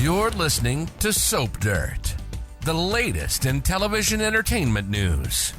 You're listening to Soap Dirt, the latest in television entertainment news.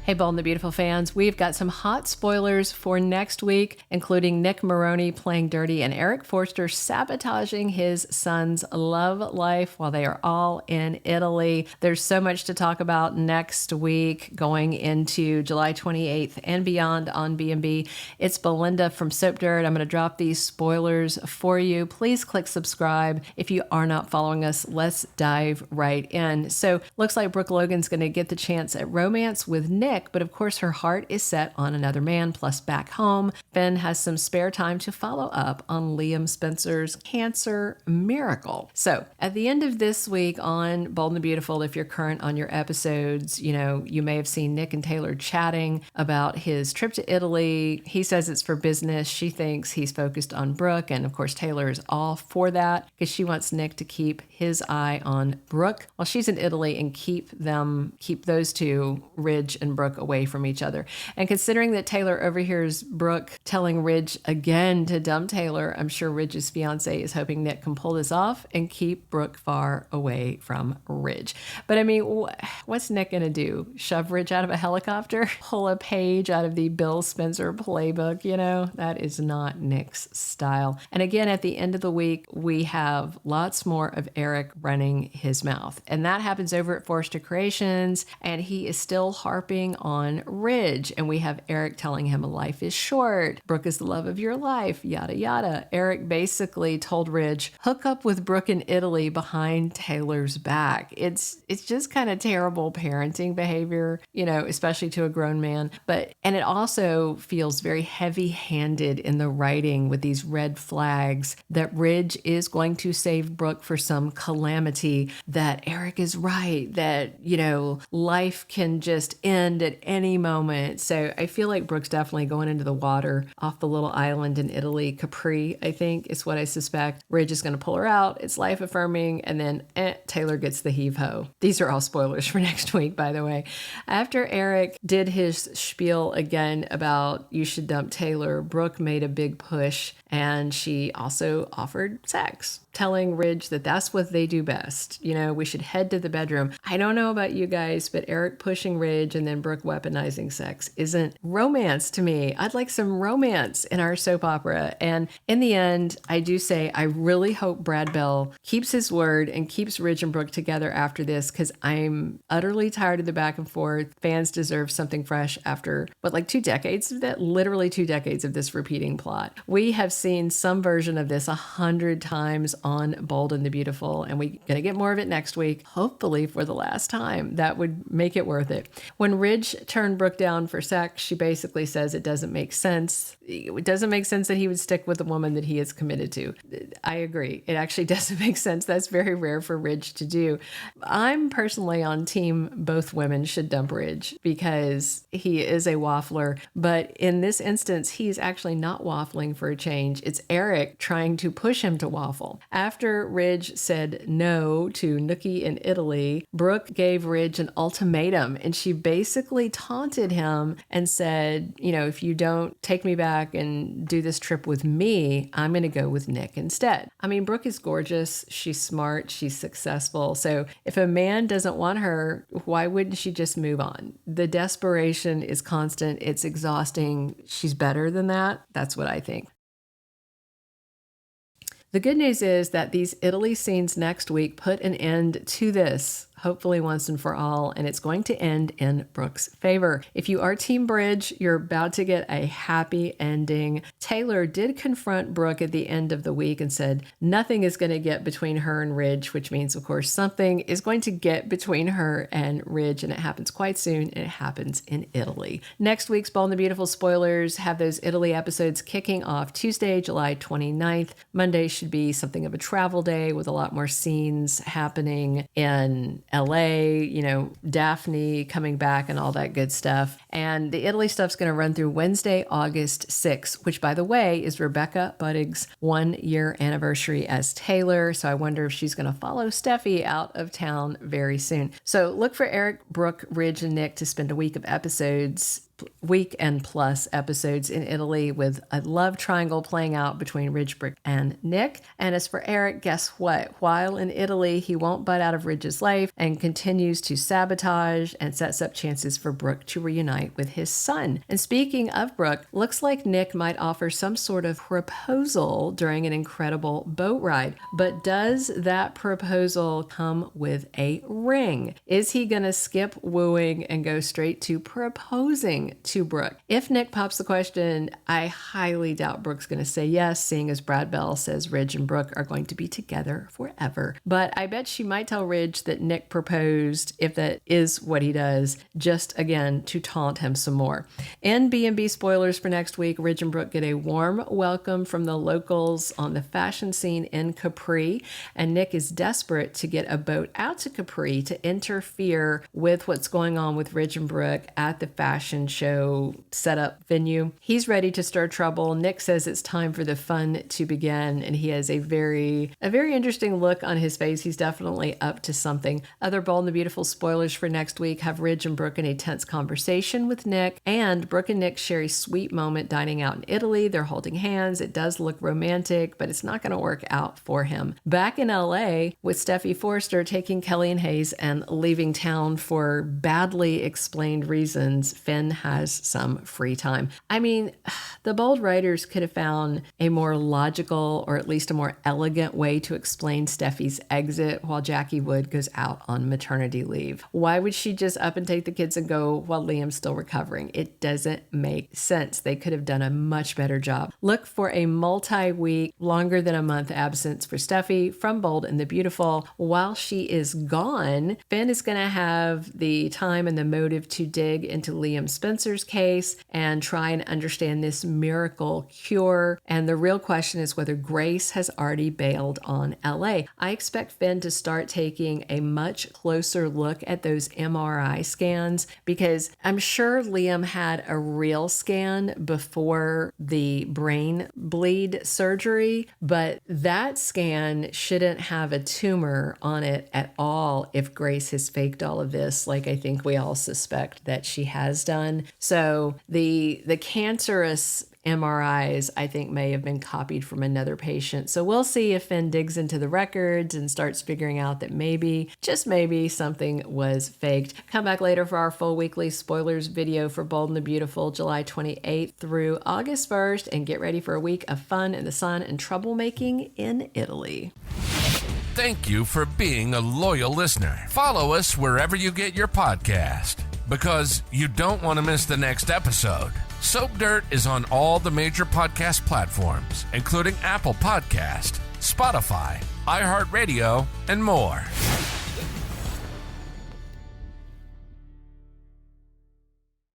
Hey, Bold and the Beautiful fans, we've got some hot spoilers for next week, including Nick Marone playing dirty and Ridge Forrester sabotaging his son's love life while they are all in Italy. There's so much to talk about next week going into July 28th and beyond on B&B. It's Belinda from Soap Dirt. I'm going to drop these spoilers for you. Please click subscribe if you are not following us. Let's dive right in. So looks like Brooke Logan's going to get the chance at romance with Nick, but of course her heart is set on another man. Plus back home, Finn has some spare time to follow up on Liam Spencer's cancer miracle. So at the end of this week on Bold and the Beautiful, if you're current on your episodes, you may have seen Nick and Taylor chatting about his trip to Italy. He says it's for business. She thinks he's focused on Brooke, and of course Taylor is all for that because she wants Nick to keep his eye on Brooke while she's in Italy and keep those two, Ridge and Brooke, away from each other. And considering that Taylor overhears Brooke telling Ridge again to dump Taylor, I'm sure Ridge's fiance is hoping Nick can pull this off and keep Brooke far away from Ridge. But I mean, what's Nick gonna do? Shove Ridge out of a helicopter? Pull a page out of the Bill Spencer playbook? That is not Nick's style. And again, at the end of the week, we have lots more of Ridge running his mouth. And that happens over at Forrester Creations, and he is still harping on Ridge, and we have Ridge telling him life is short, Brooke is the love of your life, yada yada. Ridge basically told Ridge, hook up with Brooke in Italy behind Taylor's back. It's just kind of terrible parenting behavior, especially to a grown man. And it also feels very heavy-handed in the writing with these red flags that Ridge is going to save Brooke for some calamity, that Ridge is right, that life can just end at any moment. So I feel like Brooke's definitely going into the water off the little island in Italy. Capri, I think, is what I suspect. Ridge is going to pull her out. It's life affirming. And then Taylor gets the heave-ho. These are all spoilers for next week, by the way. After Ridge did his spiel again about you should dump Taylor, Brooke made a big push, and she also offered sex, telling Ridge that that's what they do best. We should head to the bedroom. I don't know about you guys, but Ridge pushing Ridge and then Brooke weaponizing sex isn't romance to me. I'd like some romance in our soap opera. And in the end, I do say I really hope Brad Bell keeps his word and keeps Ridge and Brooke together after this, because I'm utterly tired of the back and forth. Fans deserve something fresh after, 2 decades of that? Literally 2 decades of this repeating plot. We have seen some version of this 100 times on Bold and the Beautiful, and we're going to get more of it next week, hopefully for the last time. That would make it worth it. When Ridge turned Brooke down for sex, she basically says it doesn't make sense. It doesn't make sense that he would stick with a woman that he is committed to. I agree. It actually doesn't make sense. That's very rare for Ridge to do. I'm personally on team both women should dump Ridge because he is a waffler. But in this instance, he's actually not waffling for a change. It's Ridge trying to push him to waffle. After Ridge said no to Nookie in Italy, Brooke gave Ridge an ultimatum, and she basically taunted him and said, if you don't take me back and do this trip with me, I'm going to go with Nick instead. I mean, Brooke is gorgeous. She's smart. She's successful. So if a man doesn't want her, why wouldn't she just move on? The desperation is constant. It's exhausting. She's better than that. That's what I think. The good news is that these Italy scenes next week put an end to this, hopefully once and for all, and it's going to end in Brooke's favor. If you are Team Bridge, you're about to get a happy ending. Taylor did confront Brooke at the end of the week and said nothing is going to get between her and Ridge, which means, of course, something is going to get between her and Ridge, and it happens quite soon, and it happens in Italy. Next week's Bold and the Beautiful spoilers have those Italy episodes kicking off Tuesday, July 29th. Monday should be something of a travel day with a lot more scenes happening in LA, Daphne coming back and all that good stuff. And the Italy stuff's going to run through Wednesday, August 6th, which, by the way, is Rebecca Budig's 1-year anniversary as Taylor. So I wonder if she's going to follow Steffy out of town very soon. So look for Ridge, Brooke, Ridge, and Nick to spend a week of episodes plus episodes in Italy with a love triangle playing out between Ridge, Brooke, and Nick. And as for Eric, guess what? While in Italy, he won't butt out of Ridge's life and continues to sabotage and sets up chances for Brooke to reunite with his son. And speaking of Brooke, looks like Nick might offer some sort of proposal during an incredible boat ride. But does that proposal come with a ring? Is he going to skip wooing and go straight to proposing to Brooke? If Nick pops the question, I highly doubt Brooke's going to say yes, seeing as Brad Bell says Ridge and Brooke are going to be together forever. But I bet she might tell Ridge that Nick proposed, if that is what he does, just again to taunt him some more. And B&B spoilers for next week, Ridge and Brooke get a warm welcome from the locals on the fashion scene in Capri, and Nick is desperate to get a boat out to Capri to interfere with what's going on with Ridge and Brooke at the fashion show setup venue. He's ready to stir trouble. Nick says it's time for the fun to begin, and he has a very interesting look on his face. He's definitely up to something. Other Bold and the Beautiful spoilers for next week have Ridge and Brooke in a tense conversation with Nick, and Brooke and Nick share a sweet moment dining out in Italy. They're holding hands. It does look romantic, but it's not going to work out for him. Back in LA with Steffy Forrester taking Kelly and Hayes and leaving town for badly explained reasons, Finn has some free time. I mean, the Bold writers could have found a more logical or at least a more elegant way to explain Steffi's exit while Jackie Wood goes out on maternity leave. Why would she just up and take the kids and go while Liam's still recovering? It doesn't make sense. They could have done a much better job. Look for a multi-week, longer than a month absence for Steffy from Bold and the Beautiful. While she is gone, Finn is going to have the time and the motive to dig into Liam Spencer's case and try and understand this miracle cure. And the real question is whether Grace has already bailed on LA. I expect Finn to start taking a much closer look at those MRI scans, because I'm sure Liam had a real scan before the brain bleed surgery, but that scan shouldn't have a tumor on it at all if Grace has faked all of this, like I think we all suspect that she has done. So the cancerous MRIs, I think, may have been copied from another patient. So we'll see if Finn digs into the records and starts figuring out that maybe, just maybe, something was faked. Come back later for our full weekly spoilers video for Bold and the Beautiful, July 28th through August 1st, and get ready for a week of fun in the sun and troublemaking in Italy. Thank you for being a loyal listener. Follow us wherever you get your podcast, because you don't want to miss the next episode. Soap Dirt is on all the major podcast platforms, including Apple Podcast, Spotify, iHeartRadio, and more.